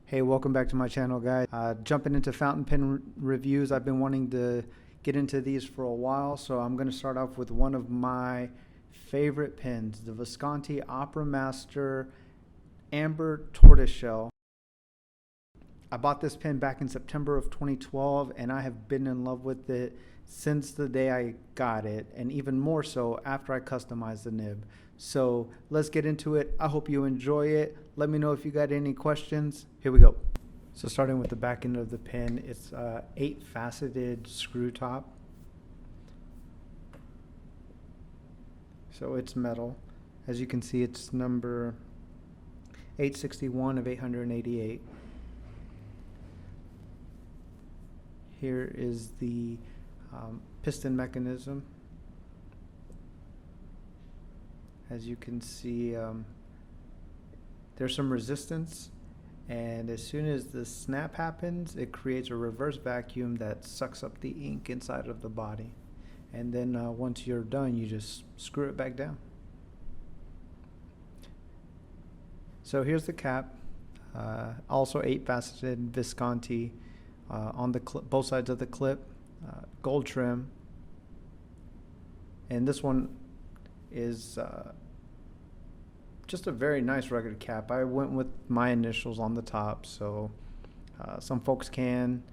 Hey, welcome back to my channel, guys. Jumping into fountain pen reviews. I've been wanting to get into these for a while, so I'm going to start off with one of my favorite pens, the Visconti Opera Master Amber Tortoiseshell. I bought this pen back in September of 2012, and I have been in love with it since the day I got it, and even more so after I customized the nib. So let's get into it. I hope you enjoy it. Let me know if you got any questions. Here we go. So starting with the back end of the pen, it's 8-faceted screw top. So it's metal. As you can see, it's number 861 of 888. Here is the piston mechanism. As you can see, there's some resistance, and as soon as the snap happens, it creates a reverse vacuum that sucks up the ink inside of the body. And then once you're done, you just screw it back down. So here's the cap, also 8-faceted Visconti on the both sides of the clip, gold trim, and this one is just a very nice rugged cap. I went with my initials on the top, so some folks can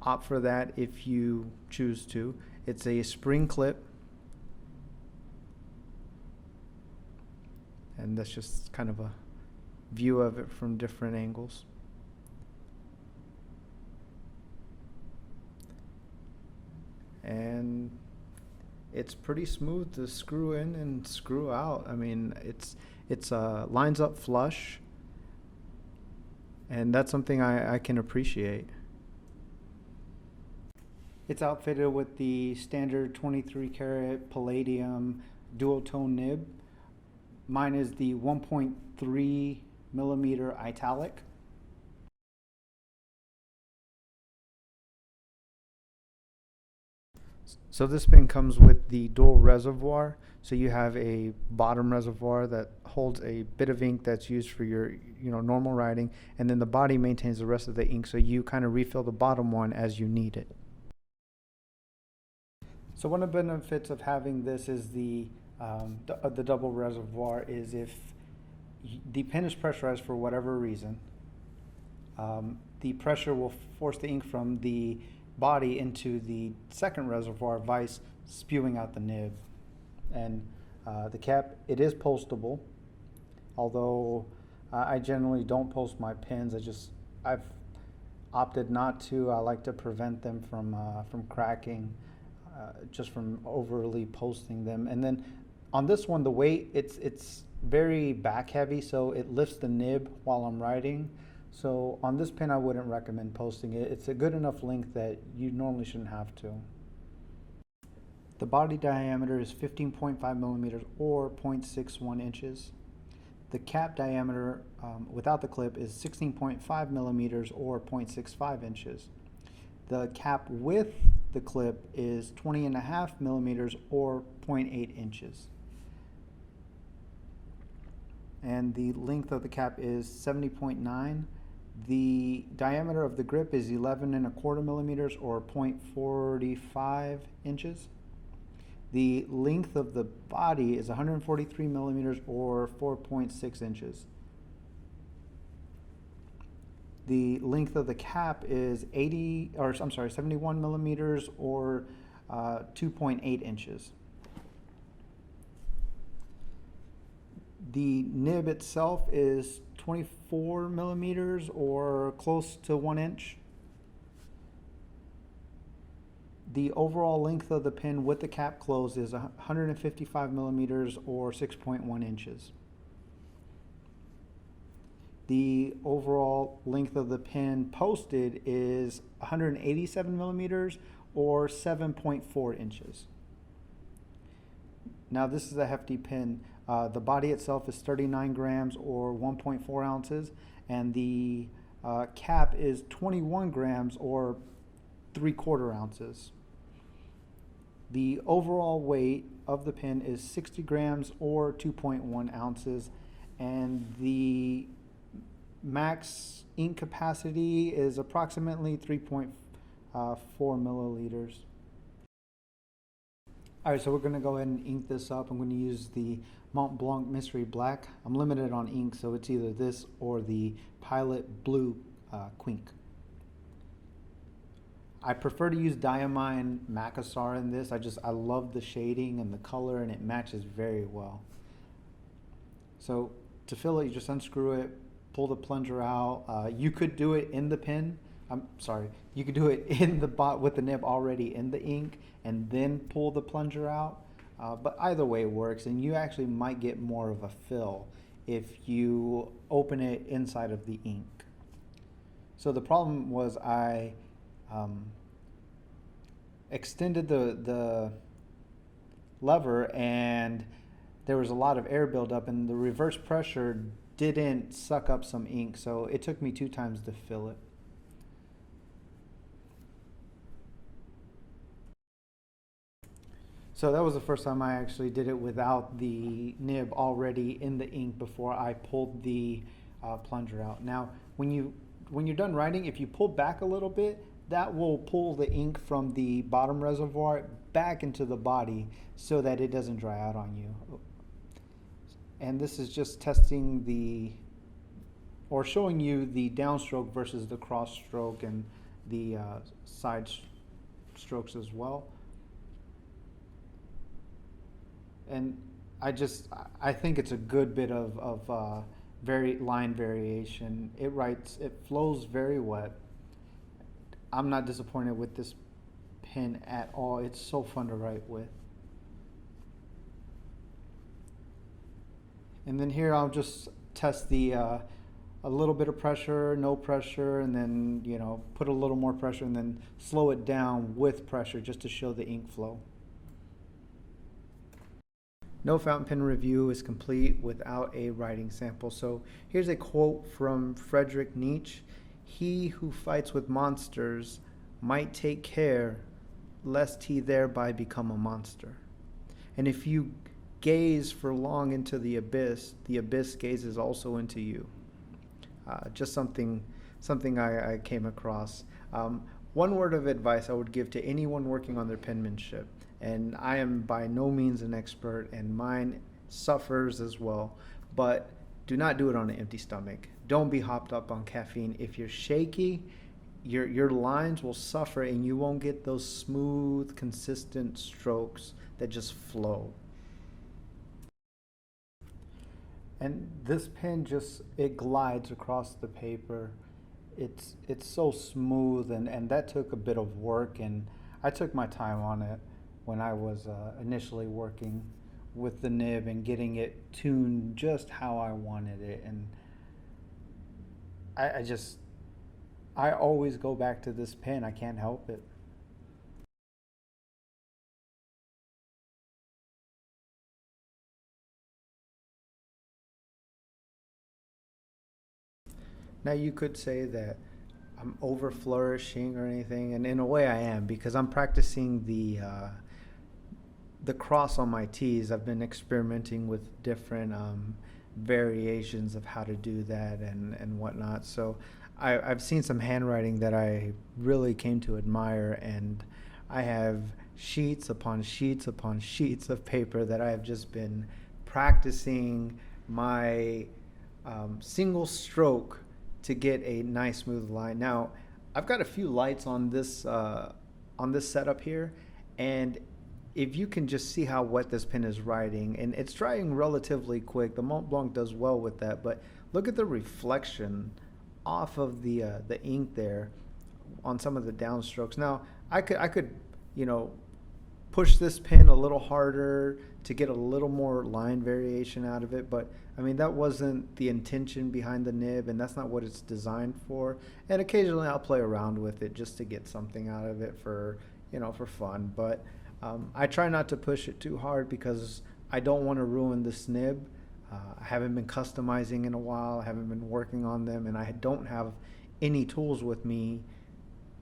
opt for that if you choose to. It's a spring clip, and that's just kind of a view of it from different angles. And it's pretty smooth to screw in and screw out. I mean, it's lines up flush, and that's something I can appreciate. It's outfitted with the standard 23 karat palladium duotone nib. Mine is the 1.3 millimeter italic. So this pen comes with the dual reservoir. So you have a bottom reservoir that holds a bit of ink that's used for your normal writing, and then the body maintains the rest of the ink, so you kind of refill the bottom one as you need it. So one of the benefits of having this is the double reservoir is if the pen is pressurized for whatever reason, the pressure will force the ink from the body into the second reservoir vice, spewing out the nib. And the cap, it is postable, although I generally don't post my pens. I've opted not to. I like to prevent them from cracking, just from overly posting them. And then on this one, the weight, it's very back heavy, so it lifts the nib while I'm writing. So on this pen, I wouldn't recommend posting it. It's a good enough length that you normally shouldn't have to. The body diameter is 15.5 millimeters or 0.61 inches. The cap diameter without the clip is 16.5 millimeters or 0.65 inches. The cap with the clip is 20.5 millimeters or 0.8 inches. And the length of the cap is 70.9. The diameter of the grip is 11.25 millimeters or 0.45 inches. The length of the body is 143 millimeters or 4.6 inches. The length of the cap is 71 millimeters or 2.8 inches. The nib itself is 24 millimeters or close to 1 inch. The overall length of the pen with the cap closed is 155 millimeters or 6.1 inches. The overall length of the pen posted is 187 millimeters or 7.4 inches. Now this is a hefty pen. The body itself is 39 grams or 1.4 ounces, and the cap is 21 grams or 3/4 ounces. The overall weight of the pen is 60 grams or 2.1 ounces, and the max ink capacity is approximately 3.4 milliliters. All right, so we're gonna go ahead and ink this up. I'm gonna use the Mont Blanc Mystery Black. I'm limited on ink, so it's either this or the Pilot Blue Quink. I prefer to use Diamine Macassar in this. I love the shading and the color, and it matches very well. So to fill it, you just unscrew it, pull the plunger out. You could do it in the pen. I'm sorry, you could do it in the bot with the nib already in the ink and then pull the plunger out. But either way works, and you actually might get more of a fill if you open it inside of the ink. So the problem was I extended the lever and there was a lot of air buildup, and the reverse pressure didn't suck up some ink, so it took me 2 times to fill it. So that was the first time I actually did it without the nib already in the ink before I pulled the plunger out. Now, when you're done writing, if you pull back a little bit, that will pull the ink from the bottom reservoir back into the body so that it doesn't dry out on you. And this is just testing or showing you the downstroke versus the cross stroke and the side strokes as well. And I think it's a good bit of line variation. It flows very wet. I'm not disappointed with this pen at all. It's so fun to write with. And then here I'll just test a little bit of pressure, no pressure, and then put a little more pressure and then slow it down with pressure just to show the ink flow. No fountain pen review is complete without a writing sample. So here's a quote from Friedrich Nietzsche. "He who fights with monsters might take care lest he thereby become a monster. And if you gaze for long into the abyss gazes also into you." Just something I came across. One word of advice I would give to anyone working on their penmanship, and I am by no means an expert, and mine suffers as well, but do not do it on an empty stomach. Don't be hopped up on caffeine. If you're shaky, your lines will suffer and you won't get those smooth, consistent strokes that just flow. And this pen it glides across the paper. It's so smooth, and that took a bit of work, and I took my time on it when I was initially working with the nib and getting it tuned just how I wanted it. And I always go back to this pen. I can't help it. Now you could say that I'm over flourishing or anything, and in a way I am, because I'm practicing the cross on my T's. I've been experimenting with different variations of how to do that and whatnot. So I've seen some handwriting that I really came to admire, and I have sheets upon sheets upon sheets of paper that I have just been practicing my single stroke to get a nice smooth line. Now, I've got a few lights on this setup here, and if you can just see how wet this pen is writing, and it's drying relatively quick. The Mont Blanc does well with that, but look at the reflection off of the ink there on some of the downstrokes. Now, I could push this pen a little harder to get a little more line variation out of it, but I mean, that wasn't the intention behind the nib, and that's not what it's designed for. And occasionally I'll play around with it just to get something out of it for fun, but I try not to push it too hard because I don't want to ruin this nib. I haven't been customizing in a while. I haven't been working on them, and I don't have any tools with me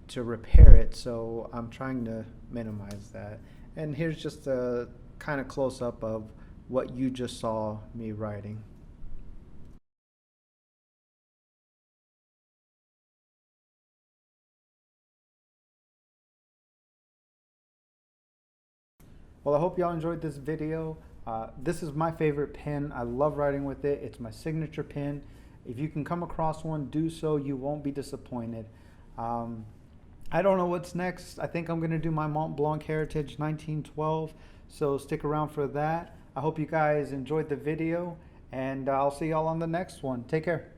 to repair it, so I'm trying to minimize that. And here's just a kind of close-up of what you just saw me writing. Well, I hope y'all enjoyed this video. This is my favorite pen. I love writing with it. It's my signature pen. If you can come across one, do so. You won't be disappointed. I don't know what's next. I think I'm going to do my Mont Blanc Heritage 1912. So stick around for that. I hope you guys enjoyed the video, and I'll see y'all on the next one. Take care.